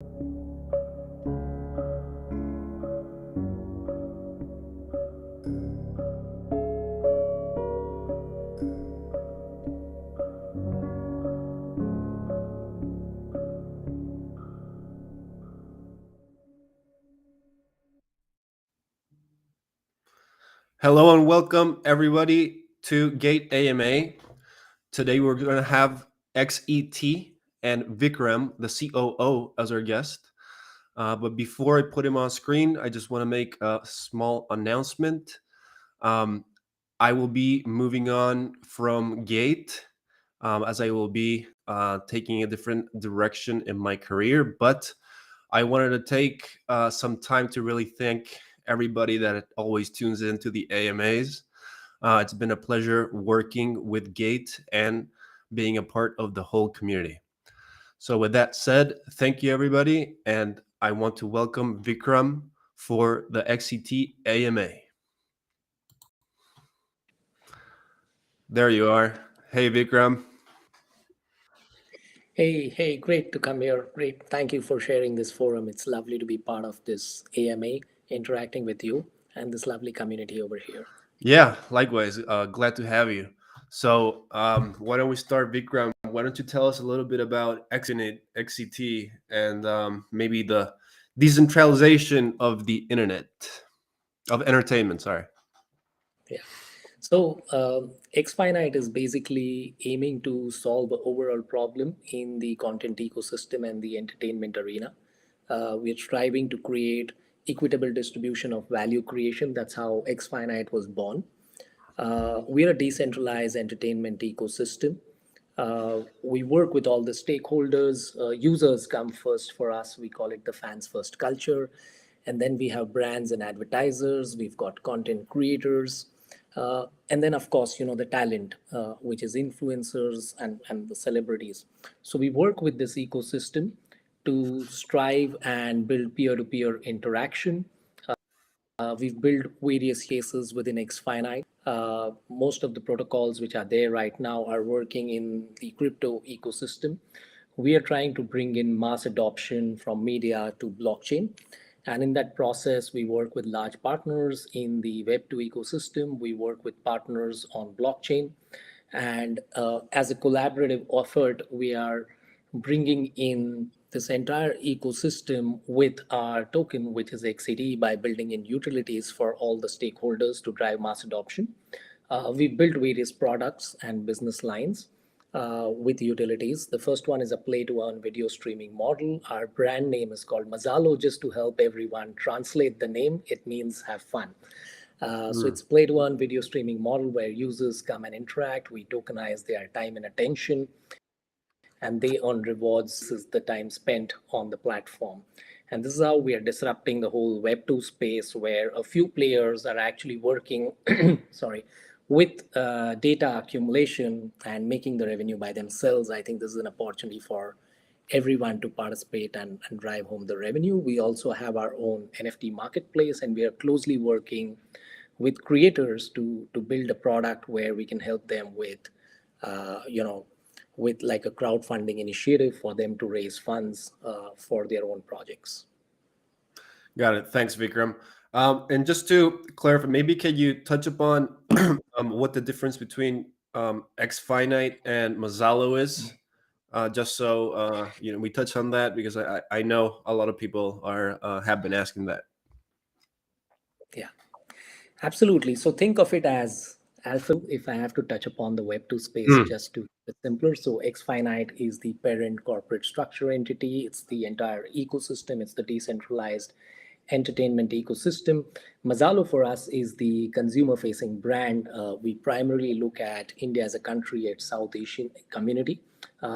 Hello and welcome everybody to XET AMA. Today we're going to have XET and Vikram, the COO, as our guest. But before I put him on screen, I just want to make a small announcement. I will be moving on from XET as I will be taking a different direction in my career. But I wanted to take some time to really thank everybody that always tunes into the AMAs. It's been a pleasure working with XET and being a part of the whole community. So with that said, thank you everybody, and I want to welcome Vikram for the XET AMA. There you are. Hey Vikram. Hey, great to come here. Great. Thank you for sharing this forum. It's lovely to be part of this AMA, interacting with you and this lovely community over here. Yeah, likewise. Glad to have you. So why don't we start, Vikram? Why don't you tell us a little bit about Xfinity, XCT, and maybe the decentralization of the internet, of entertainment, sorry. Yeah. So, Xfinite is basically aiming to solve an overall problem in the content ecosystem and the entertainment arena. We're striving to create equitable distribution of value creation. That's how Xfinite was born. We're a decentralized entertainment ecosystem. We work with all the stakeholders. Users come first for us. We call it the fans first culture. And then we have brands and advertisers. We've got content creators. And then, of course, the talent, which is influencers and the celebrities. So we work with this ecosystem to strive and build peer-to-peer interaction. We've built various cases within Xfinite. Most of the protocols which are there right now are working in the crypto ecosystem. We are trying to bring in mass adoption from media to blockchain. And in that process, we work with large partners in the Web2 ecosystem. We work with partners on blockchain. And as a collaborative effort, we are bringing in this entire ecosystem with our token, which is XET, by building in utilities for all the stakeholders to drive mass adoption. We built various products and business lines with utilities. The first one is a play-to-earn video streaming model. Our brand name is called Mazalo, just to help everyone translate the name. It means have fun. So it's play-to-earn video streaming model where users come and interact. We tokenize their time and attention, and they earn rewards as the time spent on the platform. And this is how we are disrupting the whole Web2 space, where a few players are actually working, sorry, with data accumulation and making the revenue by themselves. I think this is an opportunity for everyone to participate and drive home the revenue. We also have our own NFT marketplace, and we are closely working with creators to build a product where we can help them with, with like a crowdfunding initiative for them to raise funds for their own projects. Got it. Thanks, Vikram. And just to clarify, maybe can you touch upon what the difference between Xfinite and Mazalo is? Just so we touch on that, because I know a lot of people have been asking that. Yeah, absolutely. So think of it as Alpha. If I have to touch upon the Web2 space just to be simpler, so Xfinite is the parent corporate structure entity. It's the entire ecosystem. It's the decentralized entertainment ecosystem. Mazalo for us is the consumer-facing brand. We primarily look at India as a country, at South Asian community.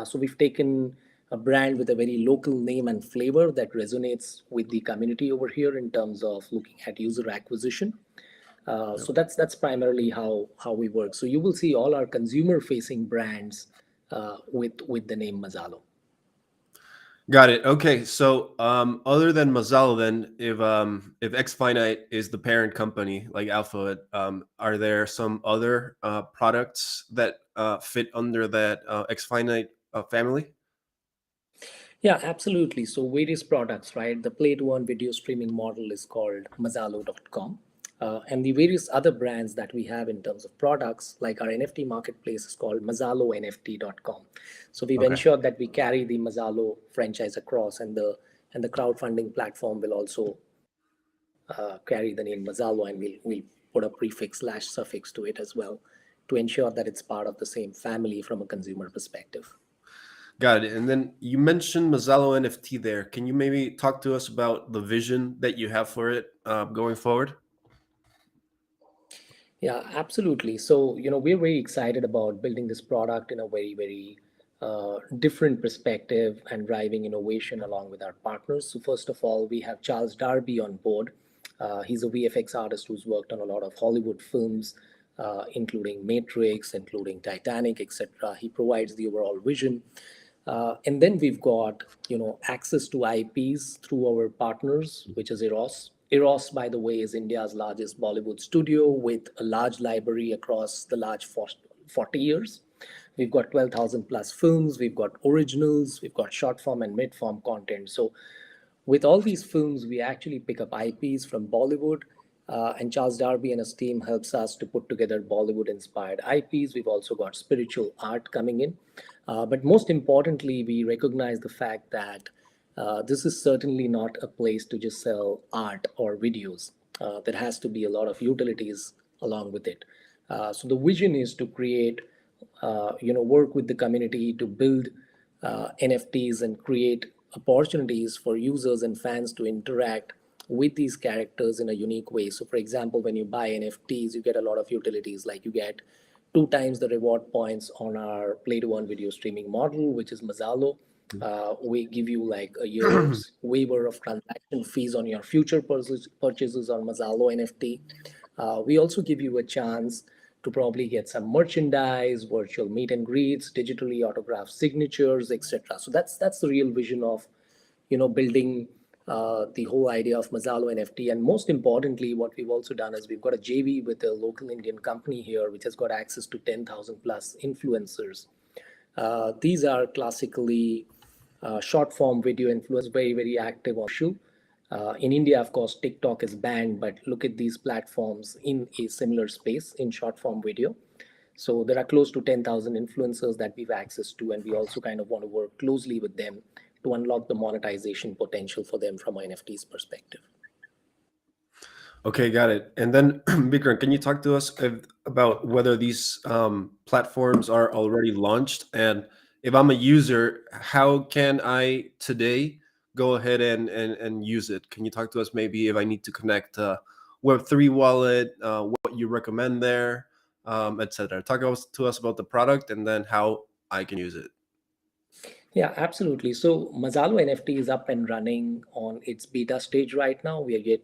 So we've taken a brand with a very local name and flavor that resonates with the community over here in terms of looking at user acquisition. So that's primarily how we work. So you will see all our consumer-facing brands with the name Mazalo. Got it. Okay, so other than Mazalo, then, if Xfinite is the parent company like Alpha, are there some other products that fit under that Xfinite family? Yeah, absolutely. So various products, right? The play to earn video streaming model is called Mazalo.com. And the various other brands that we have in terms of products, like our NFT marketplace is called MazaloNFT.com. So we've Okay. ensured that we carry the Mazalo franchise across, and the crowdfunding platform will also carry the name Mazalo, and we'll put a prefix slash suffix to it as well to ensure that it's part of the same family from a consumer perspective. Got it. And then you mentioned Mazzalo NFT there. Can you maybe talk to us about the vision that you have for it going forward? Yeah, absolutely. So, we're very excited about building this product in a very, very different perspective and driving innovation along with our partners. So, first of all, we have Charles Darby on board. He's a VFX artist who's worked on a lot of Hollywood films, including Matrix, including Titanic, etc. He provides the overall vision. And then we've got, access to IPs through our partners, which is Eros. Eros, by the way, is India's largest Bollywood studio with a large library across the large 40 years. We've got 12,000 plus films, we've got originals, we've got short form and mid form content. So with all these films, we actually pick up IPs from Bollywood, and Charles Darby and his team helps us to put together Bollywood-inspired IPs. We've also got spiritual art coming in, but most importantly, we recognize the fact that this is certainly not a place to just sell art or videos. There has to be a lot of utilities along with it. So the vision is to create, work with the community to build NFTs and create opportunities for users and fans to interact with these characters in a unique way. So, for example, when you buy NFTs, you get a lot of utilities, like you get 2 times the reward points on our play to earn video streaming model, which is Mazalo. We give you like a year's waiver of transaction fees on your future purchases on Mazalo NFT. We also give you a chance to probably get some merchandise, virtual meet and greets, digitally autographed signatures, etc. So that's the real vision of, building the whole idea of Mazalo NFT. And most importantly, what we've also done is we've got a JV with a local Indian company here, which has got access to 10,000 plus influencers. These are classically short form video influencers, very, very active on social. In India, of course, TikTok is banned, but look at these platforms in a similar space in short form video. So there are close to 10,000 influencers that we've access to, and we also kind of want to work closely with them to unlock the monetization potential for them from an NFT's perspective. Okay, got it. And then, Bikram, can you talk to us about whether these platforms are already launched? And if I'm a user, how can I today go ahead and use it? Can you talk to us maybe if I need to connect Web3 wallet, what you recommend there, etc. Talk to us about the product and then how I can use it. Yeah, absolutely. So Mazalo NFT is up and running on its beta stage right now. We are yet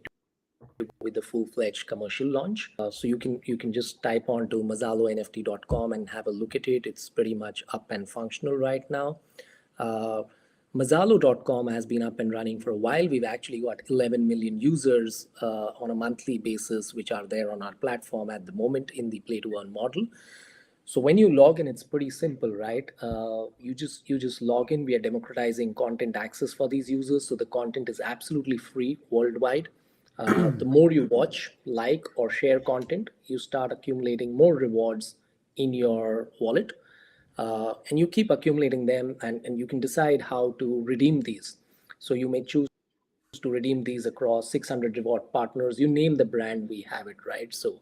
to go with the full-fledged commercial launch. So you can just type on to mazalonft.com and have a look at it. It's pretty much up and functional right now. Uh, Mazalo.com has been up and running for a while. We've actually got 11 million users on a monthly basis, which are there on our platform at the moment in the play to earn model. So when you log in, it's pretty simple, right? You just log in. We are democratizing content access for these users, so the content is absolutely free worldwide. The more you watch, like, or share content, you start accumulating more rewards in your wallet, and you keep accumulating them, and you can decide how to redeem these. So you may choose to redeem these across 600 reward partners. You name the brand, we have it, right? So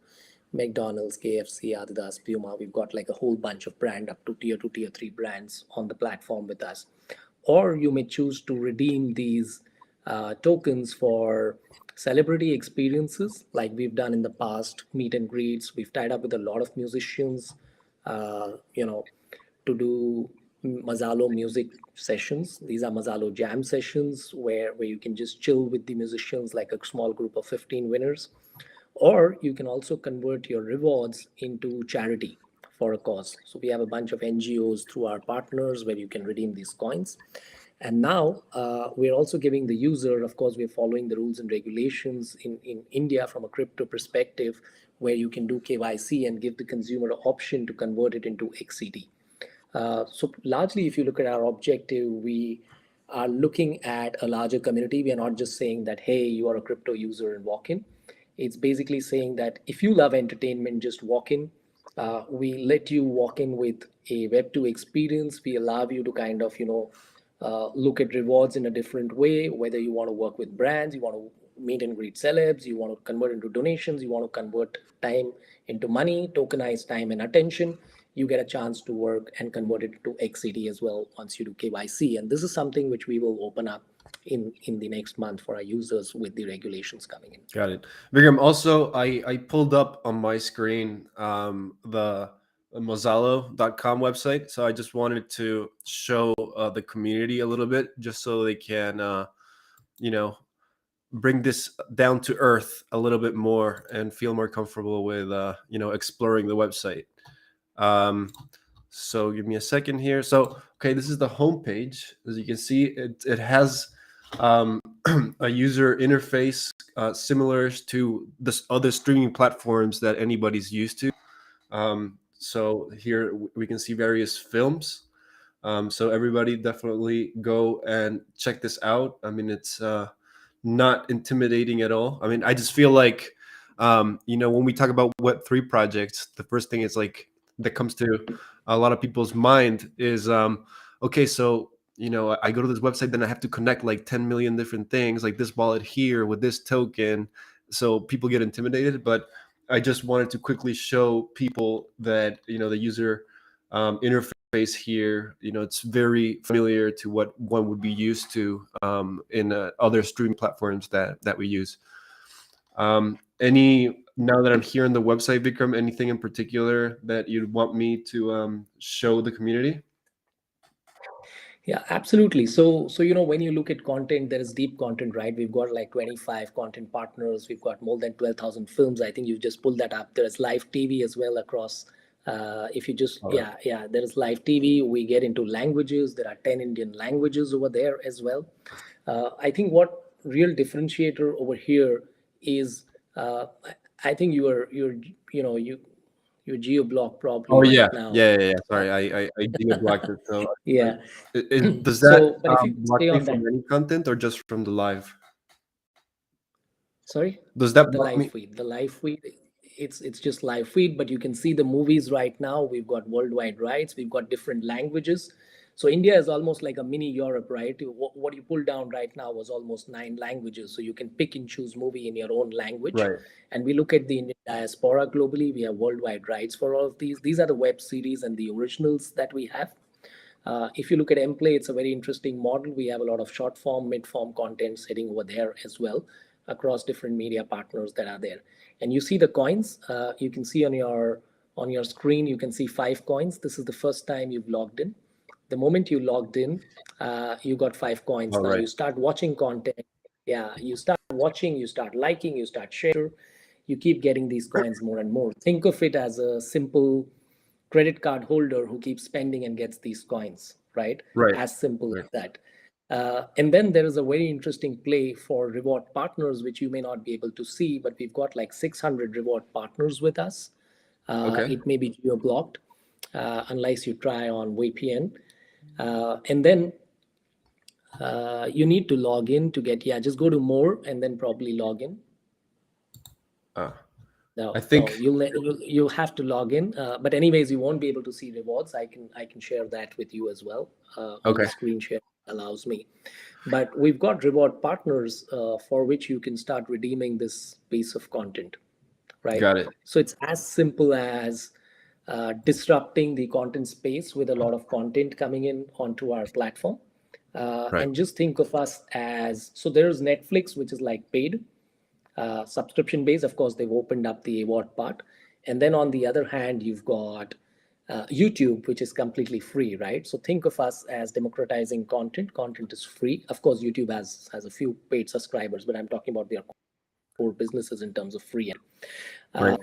McDonald's, KFC, Adidas, Puma, we've got like a whole bunch of brand up to tier 2, tier 3 brands on the platform with us. Or you may choose to redeem these tokens for celebrity experiences like we've done in the past, meet and greets. We've tied up with a lot of musicians, uh, you know, to do Mazalo music sessions. These are Mazalo jam sessions where you can just chill with the musicians, like a small group of 15 winners. Or you can also convert your rewards into charity for a cause. So we have a bunch of NGOs through our partners where you can redeem these coins. And now we're also giving the user, of course, we're following the rules and regulations in India from a crypto perspective, where you can do KYC and give the consumer an option to convert it into XET. So largely, if you look at our objective, we are looking at a larger community. We are not just saying that, hey, you are a crypto user and walk in. It's basically saying that if you love entertainment, just walk in. We let you walk in with a Web2 experience. We allow you to kind of, look at rewards in a different way, whether you want to work with brands, you want to meet and greet celebs, you want to convert into donations, you want to convert time into money, tokenize time and attention. You get a chance to work and convert it to XCT as well once you do KYC. And this is something which we will open up in the next month for our users with the regulations coming in. Got it. Vikram, also, I pulled up on my screen the Mozalo.com website. So I just wanted to show the community a little bit just so they can, you know, bring this down to earth a little bit more and feel more comfortable with, exploring the website. Um, so give me a second here. So, okay, this is the homepage. As you can see, it has a user interface similar to the other streaming platforms that anybody's used to. So here we can see various films. So everybody definitely go and check this out. I mean, it's not intimidating at all. I mean, I just feel like, when we talk about Web3 projects, the first thing is like that comes to a lot of people's mind is, okay, so I go to this website, then I have to connect like 10 million different things, like this wallet here with this token. So people get intimidated, but I just wanted to quickly show people that the user interface here, it's very familiar to what one would be used to in other streaming platforms that we use. Any Now that I'm here on the website, Vikram, anything in particular that you'd want me to show the community? Yeah, absolutely. So when you look at content, there is deep content, right? We've got like 25 content partners. We've got more than 12,000 films. I think you just pulled that up. There's live TV as well across. If you just All right. yeah, there is live TV. We get into languages. There are 10 Indian languages over there as well. I think what real differentiator over here is, I think you're geo block Oh probably yeah, right now. yeah. Sorry, I did block it. So Yeah. does that So, but if you block stay me on from that, any content or just from the live? sorry, Does that the block live me? feed, it's just live feed, but you can see the movies right now. We've got worldwide rights. We've got different languages. So India is almost like a mini Europe, right? What you pulled down right now was almost 9 languages. So you can pick and choose movie in your own language. Right, And we look at the Indian diaspora globally. We have worldwide rights for all of these. These are the web series and the originals that we have. If you look at Mplay, it's a very interesting model. We have a lot of short form, mid form content sitting over there as well across different media partners that are there. And you see the coins. You can see on your screen. You can see 5 coins. This is the first time you've logged in. The moment you logged in, you got 5 coins. all Now right, you start watching content. Yeah, you start watching, you start liking, you start sharing. You keep getting these coins more and more. Think of it as a simple credit card holder who keeps spending and gets these coins, right? right, As simple right. as that. And then there is a very interesting play for reward partners, which you may not be able to see, but we've got like 600 reward partners with us. Okay, It may be geo blocked unless you try on VPN. And then you need to log in to get, yeah, just go to more and then probably log in. uh, I No, think you'll have to log in. But anyways, you won't be able to see rewards. I can share that with you as well on the okay, screen share allows me. But we've got reward partners for which you can start redeeming this piece of content, right? got it. So it's as simple as disrupting the content space with a lot of content coming in onto our platform. Right, And just think of us as, so there's Netflix, which is like paid subscription base. Of course, they've opened up the award part. And then on the other hand, you've got YouTube, which is completely free, right? So think of us as democratizing content. Content is free. Of course, YouTube has a few paid subscribers, but I'm talking about their core businesses in terms of free. right, Uh,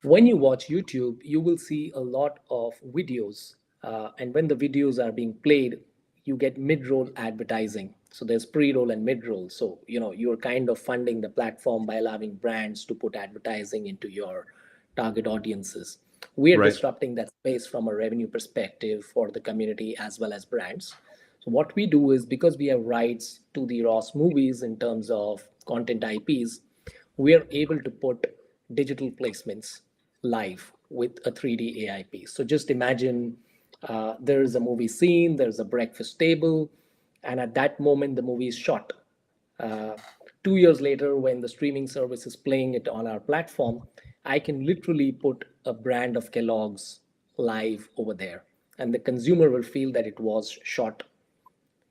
when you watch YouTube, you will see a lot of videos. And when the videos are being played, you get mid-roll advertising. So there's pre-roll and mid-roll. So, you're kind of funding the platform by allowing brands to put advertising into your target audiences. We are right. disrupting that space from a revenue perspective for the community as well as brands. So what we do is, because we have rights to the ROS movies in terms of content IPs, we are able to put digital placements live with a 3D AI piece. So just imagine there is a movie scene, there's a breakfast table, and at that moment the movie is shot. Uh, 2 years later, when the streaming service is playing it on our platform, I can literally put a brand of Kellogg's live over there, and the consumer will feel that it was shot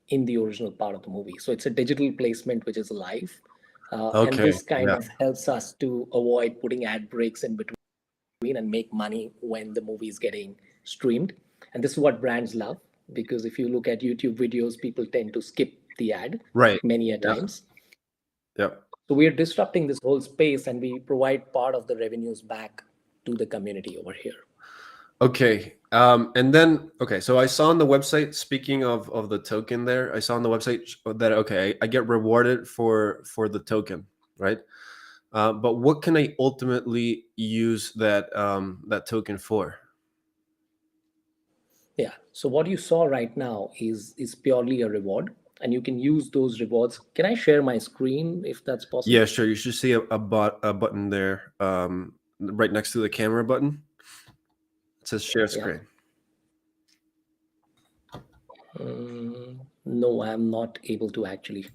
in the original part of the movie. So it's a digital placement which is live. And Okay. this kind Yeah. of helps us to avoid putting ad breaks in between and make money when the movie is getting streamed. And this is what brands love, because if you look at YouTube videos, people tend to skip the ad Right. many a Yeah. times. Yeah. So we are disrupting this whole space, and we provide part of the revenues back to the community over here. Okay. And then okay, so I saw on the website, speaking of the token there, I saw on the website that okay, I get rewarded for the token, right? But what can I ultimately use that token for? Yeah. So what you saw right now is purely a reward, and you can use those rewards. Can I share my screen if that's Yeah, possible? sure. You should see a button there, right next to the camera button. It says share Yeah. screen. No, I'm not able to actually.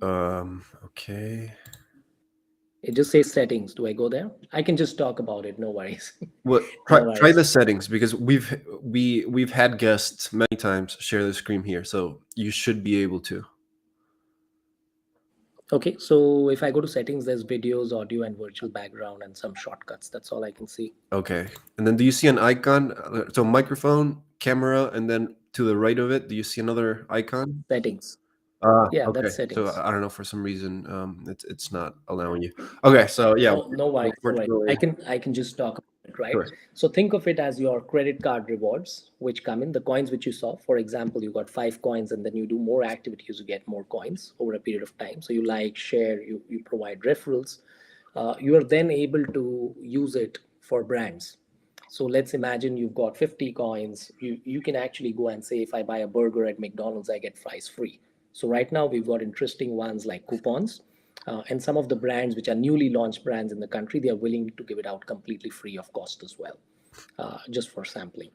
Okay. It just says settings. Do I go there? I can just talk about it. No worries. Well, No try worries. the settings because we've had guests many times share the screen here, so you should be able to. Okay. So if I go to settings, there's videos, audio, and virtual background, and some shortcuts. That's all I can see. Okay. And then do you see an icon? So microphone, camera, and then to the right of it, do you see another icon? Settings. Yeah, that's Okay. So settings. I don't know, for some reason, it's not allowing you. Okay. So yeah, No, no worries, no worries. unfortunately, I can just talk about it, right? sure. So think of it as your credit card rewards, which come in the coins which you saw. For example, you got 5 coins, and then you do more activities, you get more coins over a period of time. So you like, share, you provide referrals. You are then able to use it for brands. So let's imagine you've got 50 coins. You can actually go and say, if I buy a burger at McDonald's, I get fries free. So right now we've got interesting ones like coupons, and some of the brands which are newly launched brands in the country, they are willing to give it out completely free of cost as well, just for sampling.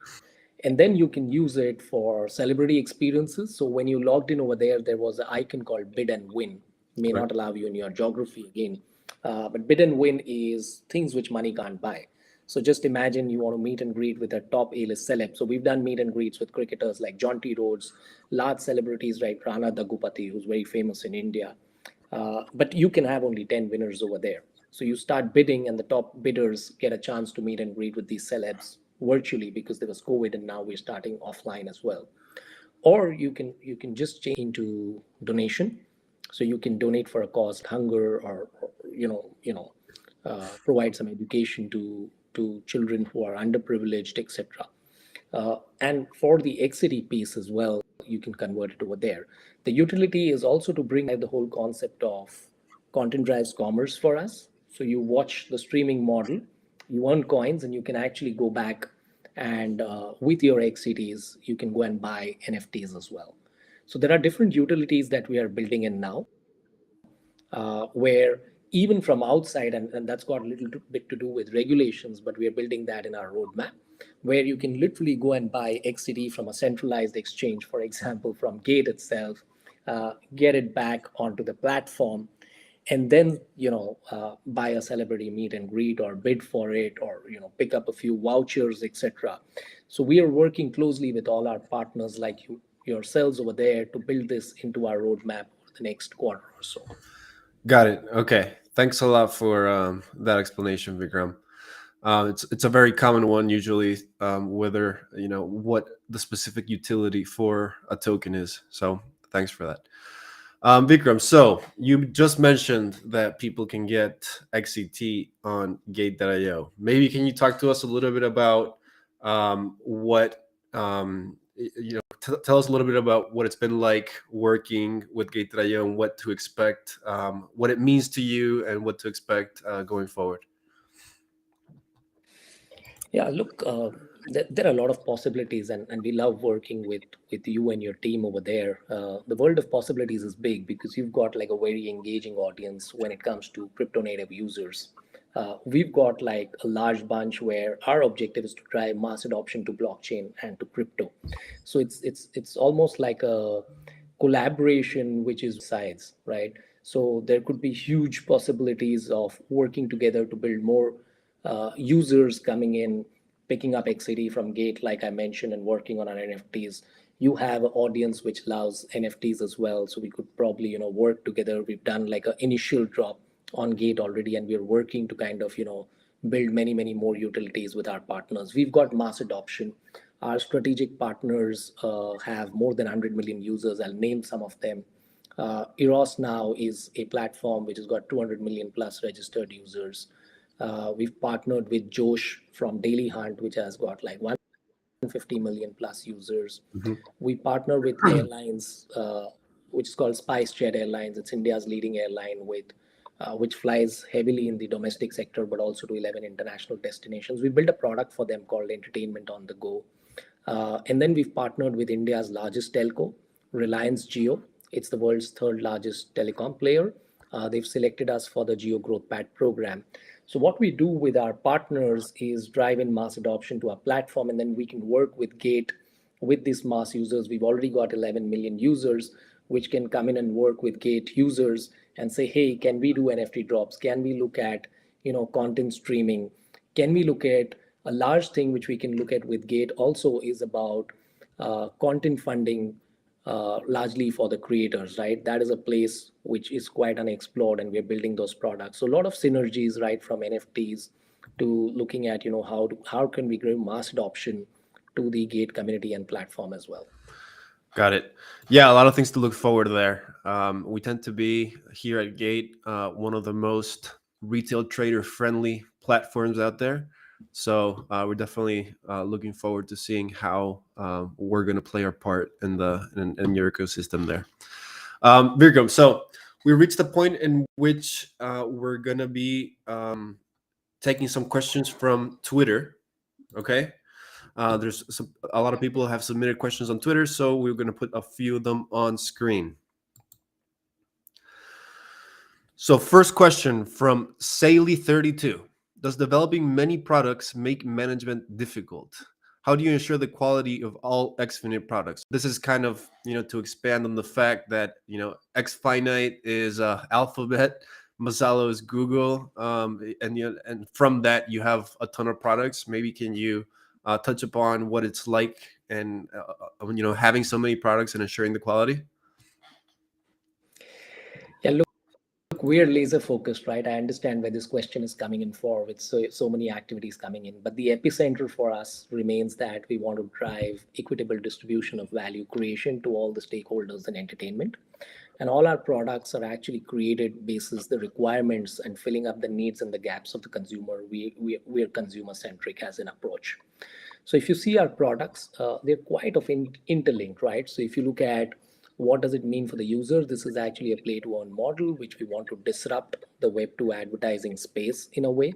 And then you can use it for celebrity experiences. So when you logged in over there, there was an icon called bid and win. May Right. not allow you in your geography again, but bid and win is things which money can't buy. So just imagine you want to meet and greet with a top A-list celeb. So we've done meet and greets with cricketers like John T. Rhodes, large celebrities like Rana Daggupati, who's very famous in India. But you can have only 10 winners over there. So you start bidding, and the top bidders get a chance to meet and greet with these celebs virtually, because there was COVID, and now we're starting offline as well. Or you can just change into donation. So you can donate for a cause like hunger, or provide some education to children who are underprivileged, etc. And for the XCT piece as well, you can convert it over there. The utility is also to bring the whole concept of content drives commerce for us. So you watch the streaming model, you earn coins, and you can actually go back and with your XCTs, you can go and buy NFTs as well. So there are different utilities that we are building in now, where even from outside, and that's got a little bit to do with regulations, but we are building that in our roadmap, where you can literally go and buy XCT from a centralized exchange, for example, from Gate itself, get it back onto the platform, and then buy a celebrity meet and greet, or bid for it, or pick up a few vouchers, etc. So we are working closely with all our partners like yourselves over there to build this into our roadmap over the next quarter or so. Got it. Okay. Thanks a lot for that explanation, Vikram. It's a very common one usually, whether what the specific utility for a token is. So thanks for that, Vikram. So you just mentioned that people can get XCT on Gate.io. Maybe can you talk to us a little bit about what tell us a little bit about what it's been like working with Gate.io and what to expect, what it means to you, and what to expect going forward. Yeah, look, there are a lot of possibilities, and we love working with you and your team over there. The world of possibilities is big because you've got like a very engaging audience when it comes to crypto native users. We've got like a large bunch where our objective is to drive mass adoption to blockchain and to crypto. So it's almost like a collaboration which is sides, right? So there could be huge possibilities of working together to build more users coming in, picking up XCD from Gate, like I mentioned, and working on our NFTs. You have an audience which loves NFTs as well, so we could probably work together. We've done like an initial drop on Gate already, and we're working to kind of build many more utilities with our partners. We've got mass adoption. Our strategic partners have more than 100 million users. I'll name some of them. Eros now is a platform which has got 200 million plus registered users. We've partnered with Josh from Daily Hunt, which has got like 150 million plus users. Mhm. We partner with airlines, which is called SpiceJet Airlines. It's India's leading airline with which flies heavily in the domestic sector, but also to 11 international destinations. We built a product for them called Entertainment on the Go. And then we've partnered with India's largest telco, Reliance Jio. It's the world's third largest telecom player. They've selected us for the Geo Growth Pad program. So what we do with our partners is drive in mass adoption to our platform, and then we can work with Gate with these mass users. We've already got 11 million users, which can come in and work with Gate users and say, hey, can we do NFT drops? Can we look at content streaming? Can we look at a large thing which we can look at with Gate also is about content funding, largely for the creators, right? That is a place which is quite unexplored, and we're building those products. So a lot of synergies, right, from NFTs to looking at how can we grow mass adoption to the Gate community and platform as well. Got it. Yeah, a lot of things to look forward to there. We tend to be here at Gate one of the most retail trader friendly platforms out there. So we're definitely looking forward to seeing how we're going to play our part in your ecosystem there. Virgo, so we reached the point in which we're going to be taking some questions from Twitter. Okay. A lot of people have submitted questions on Twitter, so we're going to put a few of them on screen. So first question from Saley32. Does developing many products make management difficult? How do you ensure the quality of all Xfinity products? This is kind of, to expand on the fact that, Xfinite is Alphabet, Mazalo is Google, and from that you have a ton of products. Maybe can you touch upon what it's like and having so many products and ensuring the quality? Yeah, look, we're laser focused, right? I understand where this question is coming in for with so many activities coming in, but the epicenter for us remains that we want to drive equitable distribution of value creation to all the stakeholders in entertainment. And all our products are actually created basis the requirements and filling up the needs and the gaps of the consumer. We're consumer centric as an approach. So if you see our products, they're quite of interlinked, right? So if you look at what does it mean for the user, this is actually a play to earn model, which we want to disrupt the web to advertising space in a way.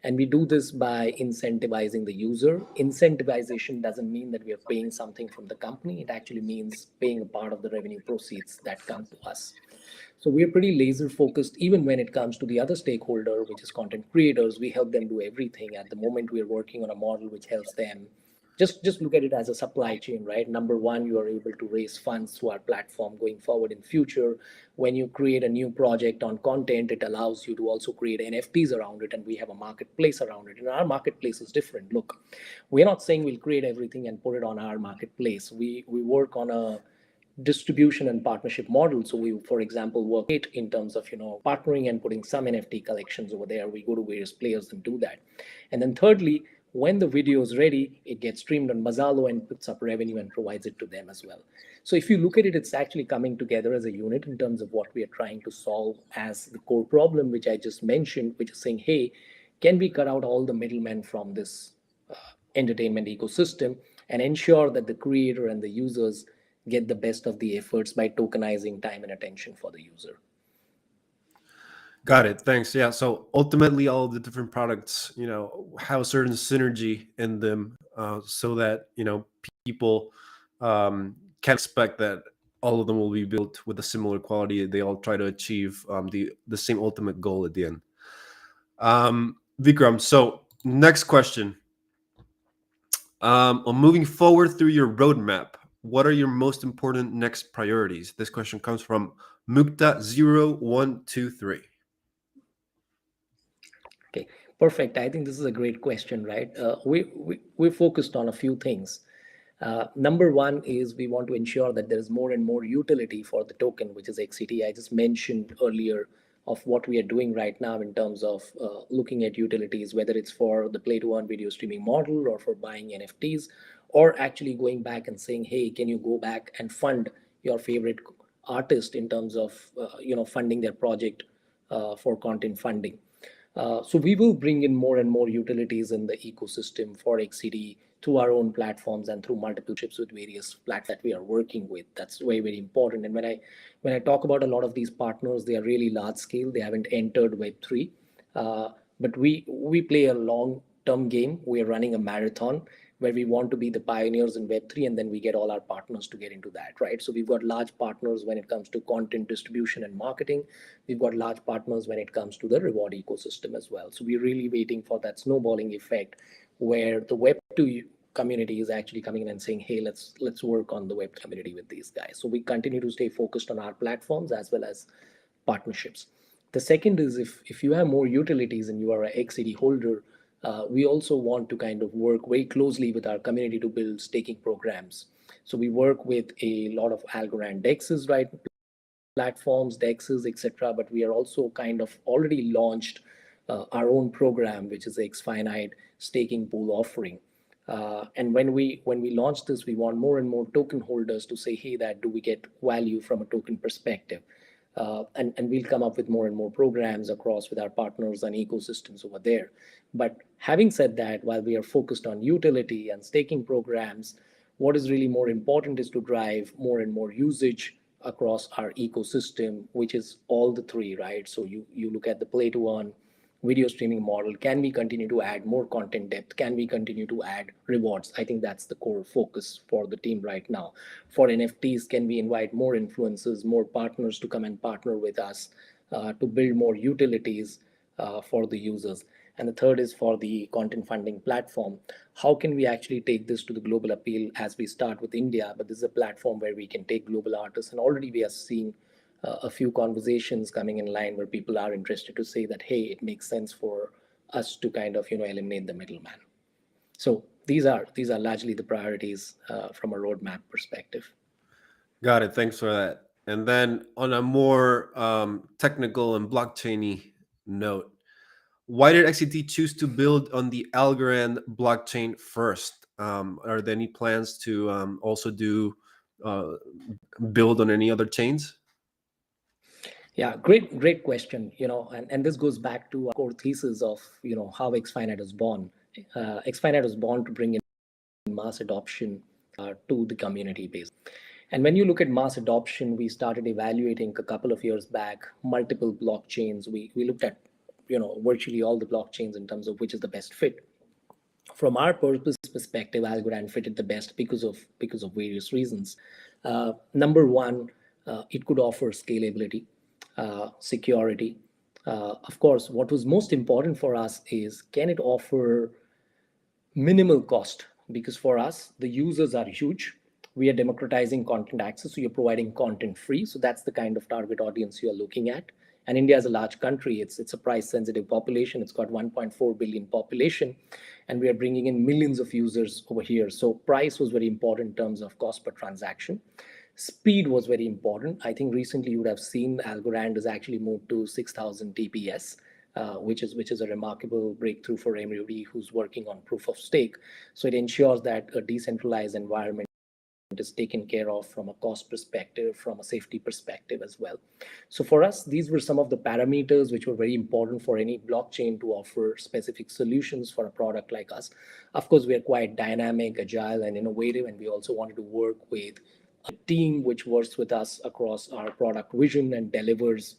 And we do this by incentivizing the user. Incentivization doesn't mean that we are paying something from the company. It actually means paying a part of the revenue proceeds that come to us. So we're pretty laser focused, even when it comes to the other stakeholder, which is content creators. We help them do everything. At the moment, we're working on a model which helps them just look at it as a supply chain, right? Number one, you are able to raise funds through our platform going forward in future. When you create a new project on content, it allows you to also create NFTs around it, and we have a marketplace around it. And our marketplace is different. Look, we're not saying we'll create everything and put it on our marketplace. We work on a distribution and partnership model. So we, for example, work it in terms of partnering and putting some NFT collections over there. We go to various players and do that. And then thirdly, when the video is ready, it gets streamed on Mazalo and puts up revenue and provides it to them as well. So if you look at it, it's actually coming together as a unit in terms of what we are trying to solve as the core problem, which I just mentioned, which is saying, hey, can we cut out all the middlemen from this entertainment ecosystem and ensure that the creator and the users get the best of the efforts by tokenizing time and attention for the user? Got it. Thanks. Yeah. So ultimately, all the different products, have a certain synergy in them, so that people can expect that all of them will be built with a similar quality. They all try to achieve the same ultimate goal at the end. Vikram. So next question. On moving forward through your roadmap, what are your most important next priorities? This question comes from Mukta0123. Okay, perfect. I think this is a great question, right? We focused on a few things. Number one is we want to ensure that there is more and more utility for the token, which is XCT. I just mentioned earlier of what we are doing right now in terms of looking at utilities, whether it's for the play to earn video streaming model or for buying NFTs, or actually going back and saying, hey, can you go back and fund your favorite artist in terms of funding their project for content funding. So we will bring in more and more utilities in the ecosystem for XCD through our own platforms and through multiple chips with various platforms that we are working with. That's very, very important. And when I talk about a lot of these partners, they are really large scale. They haven't entered Web3, but we play a long term game. We are running a marathon where we want to be the pioneers in Web3, and then we get all our partners to get into that, right? So we've got large partners when it comes to content distribution and marketing. We've got large partners when it comes to the reward ecosystem as well. So we're really waiting for that snowballing effect where the Web2 community is actually coming in and saying, hey, let's work on the Web community with these guys. So we continue to stay focused on our platforms as well as partnerships. The second is if you have more utilities and you are an XCD holder, we also want to kind of work very closely with our community to build staking programs. So we work with a lot of Algorand dexes, right? Platforms, dexes, etc. But we are also kind of already launched our own program, which is the Xfinite staking pool offering. And when we launch this, we want more and more token holders to say, hey, that do we get value from a token perspective? And we'll come up with more and more programs across with our partners and ecosystems over there. But having said that, while we are focused on utility and staking programs, what is really more important is to drive more and more usage across our ecosystem, which is all the three, right? So you look at the play to earn video streaming model. Can we continue to add more content depth? Can we continue to add rewards? I think that's the core focus for the team right now. For NFTs, can we invite more influencers, more partners to come and partner with us to build more utilities for the users? And the third is for the content funding platform. How can we actually take this to the global appeal as we start with India? But this is a platform where we can take global artists, and already we are seeing a few conversations coming in line where people are interested to say that, hey, it makes sense for us to kind of eliminate the middleman. So these are largely the priorities from a roadmap perspective. Got it. Thanks for that. And then on a more technical and blockchainy note, why did XCT choose to build on the Algorand blockchain first? Are there any plans to also do uh, build on any other chains? Yeah, great question. And this goes back to our core thesis of how Xfinite was born. Xfinite was born to bring in mass adoption to the community base. And when you look at mass adoption, we started evaluating a couple of years back multiple blockchains. We looked at virtually all the blockchains in terms of which is the best fit. From our purpose perspective, Algorand fitted the best because of various reasons. Number one, it could offer scalability, security. Of course, what was most important for us is can it offer minimal cost, because for us the users are huge. We are democratizing content access, so you're providing content free, so that's the kind of target audience you're looking at. And India is a large country. It's a price sensitive population. It's got 1.4 billion population, and we are bringing in millions of users over here. So price was very important in terms of cost per transaction. Speed was very important. I think recently you would have seen Algorand has actually moved to 6,000 TPS, which is a remarkable breakthrough for everybody who's working on proof of stake. So it ensures that a decentralized environment is taken care of from a cost perspective, from a safety perspective as well. So for us, these were some of the parameters which were very important for any blockchain to offer specific solutions for a product like us. Of course, we are quite dynamic, agile, and innovative, and we also wanted to work with a team which works with us across our product vision and delivers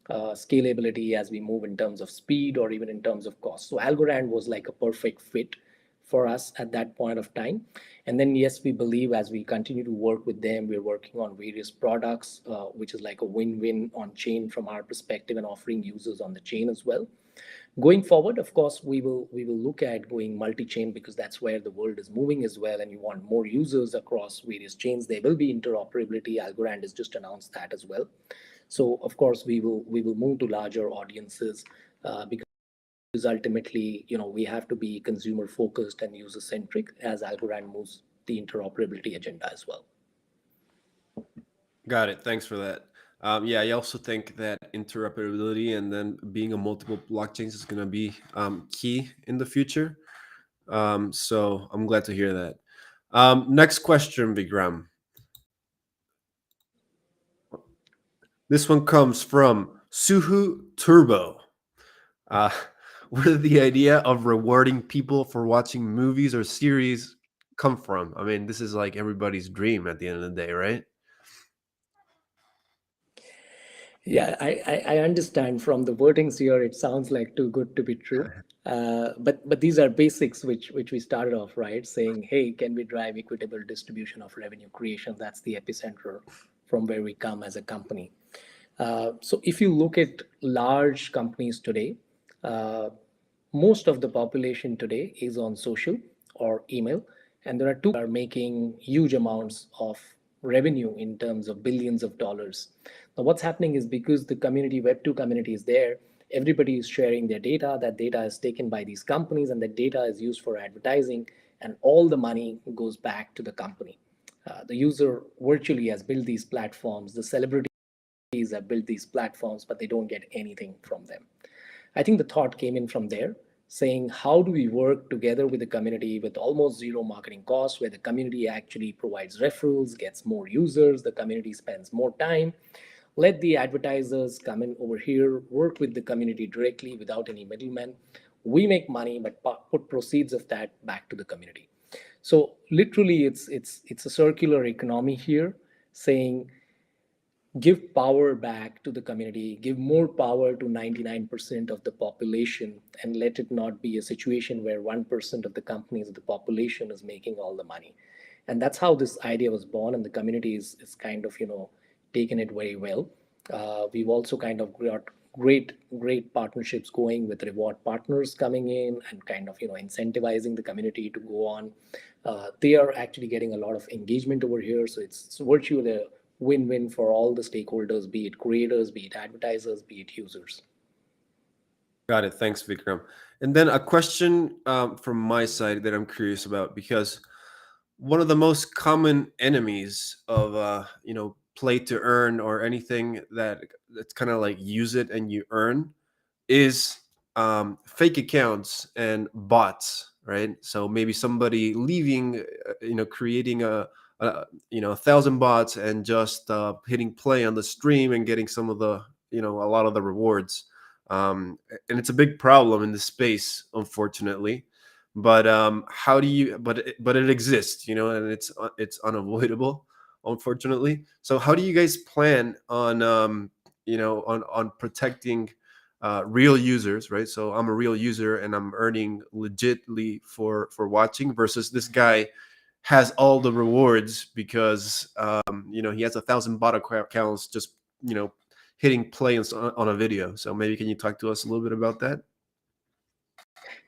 scalability as we move in terms of speed or even in terms of cost. So Algorand was like a perfect fit for us at that point of time. And then, yes, we believe as we continue to work with them, we're working on various products, which is like a win-win on chain from our perspective and offering users on the chain as well. Going forward, of course, we will look at going multi-chain because that's where the world is moving as well, and you want more users across various chains. There will be interoperability. Algorand has just announced that as well. So of course we will move to larger audiences because ultimately, we have to be consumer focused and user centric as Algorand moves the interoperability agenda as well. Got it. Thanks for that. Yeah, I also think that interoperability and then being on multiple blockchains is going to be key in the future. So I'm glad to hear that. Next question, Vigram. This one comes from Suhu Turbo. Uh, where did the idea of rewarding people for watching movies or series come from? I mean, this is like everybody's dream at the end of the day, right? Yeah, I understand from the wordings here, it sounds like too good to be true. But these are basics which we started off, right? Saying, hey, can we drive equitable distribution of revenue creation? That's the epicenter from where we come as a company. So if you look at large companies today, uh, most of the population today is on social or email, and there are two are making huge amounts of revenue in terms of billions of dollars. Now what's happening is because the community web2 community is there, everybody is sharing their data. That data is taken by these companies and that data is used for advertising, and all the money goes back to the company. The user virtually has built these platforms, the celebrities have built these platforms, but they don't get anything from them. I think the thought came in from there, saying, how do we work together with the community with almost zero marketing costs, where the community actually provides referrals, gets more users, the community spends more time. Let the advertisers come in over here, work with the community directly without any middlemen. We make money, but put proceeds of that back to the community. So literally, it's a circular economy here, saying give power back to the community, give more power to 99% of the population, and let it not be a situation where 1% of the companies of the population is making all the money. And that's how this idea was born, and the community is kind of, taken it very well. We've also kind of got great partnerships going with reward partners coming in and kind of, incentivizing the community to go on. They are actually getting a lot of engagement over here, so it's virtually a win-win for all the stakeholders, be it creators, be it advertisers, be it users. Got it. Thanks, Vikram. And then a question from my side that I'm curious about, because one of the most common enemies of play to earn or anything that's kind of like use it and you earn is fake accounts and bots, right? So maybe somebody leaving, creating a 1,000 bots and just hitting play on the stream and getting some of the, a lot of the rewards. And it's a big problem in this space, unfortunately. But how do you? But it exists, and it's unavoidable, unfortunately. So how do you guys plan on on protecting real users, right? So I'm a real user and I'm earning legitly for watching, versus this guy has all the rewards because he has 1,000 bot accounts just hitting play on a video. So maybe can you talk to us a little bit about that?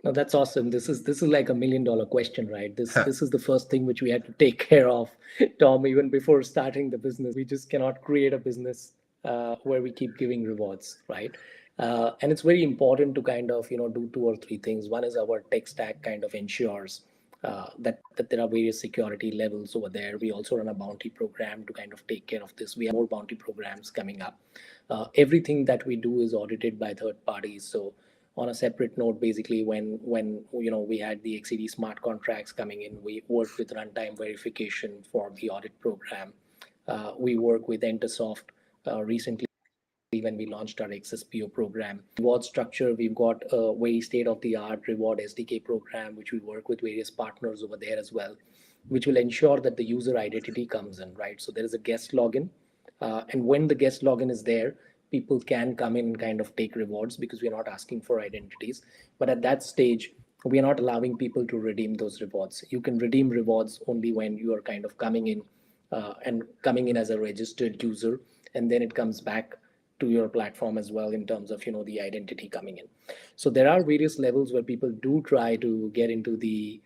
Now that's awesome. This is like $1 million question, right? This is the first thing which we had to take care of, Tom. Even before starting the business, we just cannot create a business where we keep giving rewards, right? And it's very important to kind of do two or three things. One is our tech stack kind of ensures that there are various security levels over there. We also run a bounty program to kind of take care of this. We have more bounty programs coming up. Everything that we do is audited by third parties. So on a separate note, basically, when we had the XET smart contracts coming in, we worked with runtime verification for the audit program. We work with Entersoft recently when we launched our XSPO program. Reward structure, we've got a very state-of-the-art reward SDK program, which we work with various partners over there as well, which will ensure that the user identity comes in, right? So there is a guest login. And when the guest login is there, people can come in and kind of take rewards because we're not asking for identities. But at that stage, we are not allowing people to redeem those rewards. You can redeem rewards only when you are kind of coming in and coming in as a registered user, and then it comes back to your platform as well in terms of the identity coming in. So there are various levels where people do try to get into the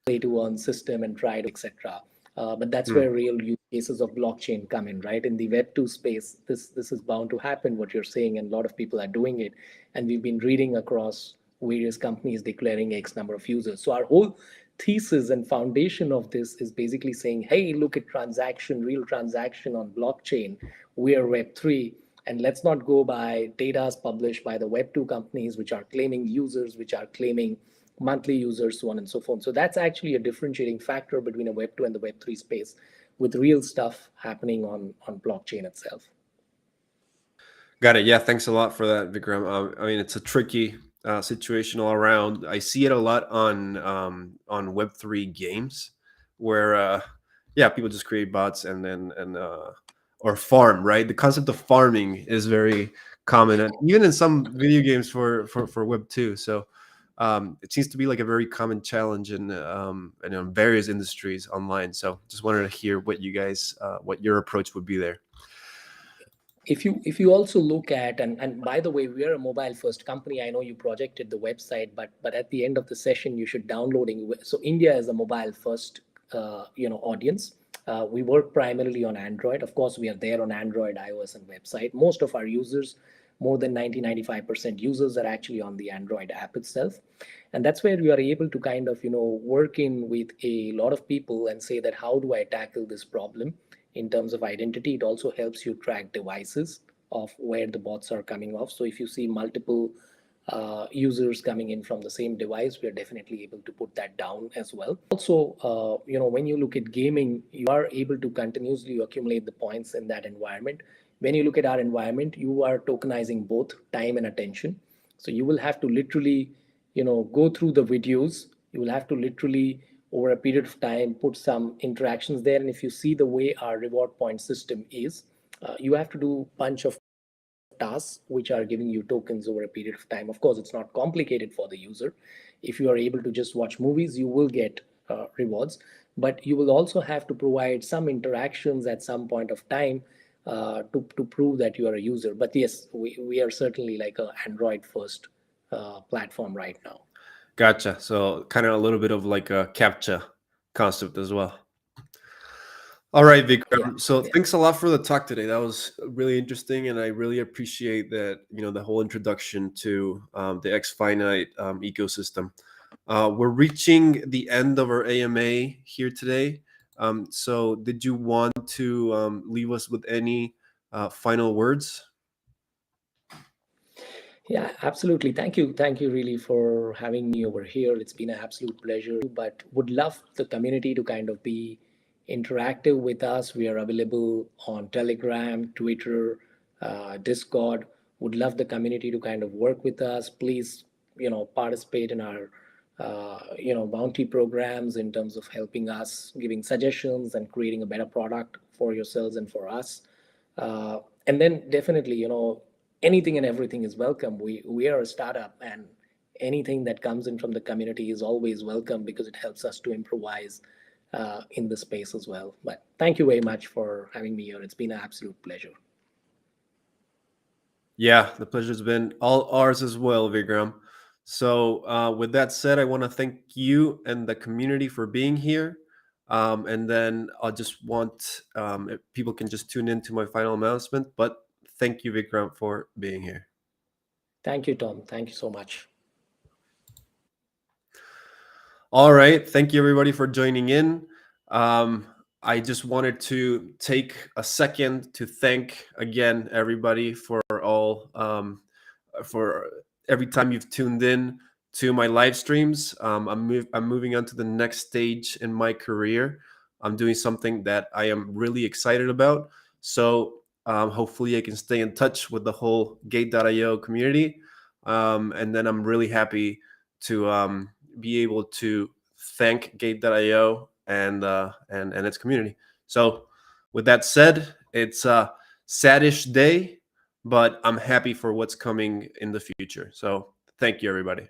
play to earn system and try to etc. But that's Hmm. where real use cases of blockchain come in, right? In the Web2 space, this is bound to happen. What you're saying, and a lot of people are doing it, and we've been reading across various companies declaring X number of users. So our whole thesis and foundation of this is basically saying, hey, look at real transaction on blockchain. We are Web3, and let's not go by data published by the Web2 companies, which are claiming users, which are claiming monthly users, so on and so forth. So that's actually a differentiating factor between a Web2 and the Web3 space, with real stuff happening on blockchain itself. Got it. Yeah, thanks a lot for that, Vikram. I mean, it's a tricky situation all around. I see it a lot on Web3 games, where yeah, people just create bots and then or farm. Right, the concept of farming is very common, and even in some video games for Web2. So it seems to be like a very common challenge in various industries online. So just wanted to hear what you guys, what your approach would be there. If you also look at, and by the way, we are a mobile first company. I know you projected the website, but at the end of the session you should downloading. So India is a mobile first audience. We work primarily on Android. Of course, we are there on Android, iOS, and website. Most of our users, more than 90-95% users, are actually on the Android app itself. And that's where we are able to kind of work in with a lot of people and say that how do I tackle this problem in terms of identity. It also helps you track devices of where the bots are coming off. So if you see multiple users coming in from the same device, we are definitely able to put that down as well. Also, when you look at gaming, you are able to continuously accumulate the points in that environment. When you look at our environment, you are tokenizing both time and attention. So you will have to literally, go through the videos. You will have to literally over a period of time put some interactions there. And if you see the way our reward point system is, you have to do a bunch of tasks which are giving you tokens over a period of time. Of course, it's not complicated for the user. If you are able to just watch movies, you will get rewards, but you will also have to provide some interactions at some point of time to prove that you are a user. But yes, we are certainly like a Android first platform right now. Gotcha. So kind of a little bit of like a captcha concept as well. All right, Yeah, Vikram. So yeah. thanks a lot for the talk today. That was really interesting, and I really appreciate that. The whole introduction to the Xfinite ecosystem. We're reaching the end of our AMA here today. So did you want to leave us with any final words? Yeah, absolutely. Thank you really for having me over here. It's been an absolute pleasure, but would love the community to kind of be interactive with us. We are available on Telegram, Twitter, Discord. Would love the community to kind of work with us. Please, participate in our, bounty programs in terms of helping us, giving suggestions and creating a better product for yourselves and for us. And then definitely, anything and everything is welcome. We are a startup, and anything that comes in from the community is always welcome because it helps us to improvise in the space as well. But thank you very much for having me here. It's been an absolute pleasure. Yeah, the pleasure's been all ours as well, Vikram. So, with that said, I want to thank you and the community for being here. And then I'll just want if people can just tune into my final announcement. But thank you, Vikram, for being here. Thank you, Tom. Thank you so much. All right. Thank you, everybody, for joining in. Um, I just wanted to take a second to thank again everybody for every time you've tuned in to my live streams. I'm moving on to the next stage in my career. I'm doing something that I am really excited about. So hopefully I can stay in touch with the whole Gate.io community. And then I'm really happy to be able to thank Gate.io and its community. So with that said, it's a sadish day, but I'm happy for what's coming in the future. So thank you, everybody.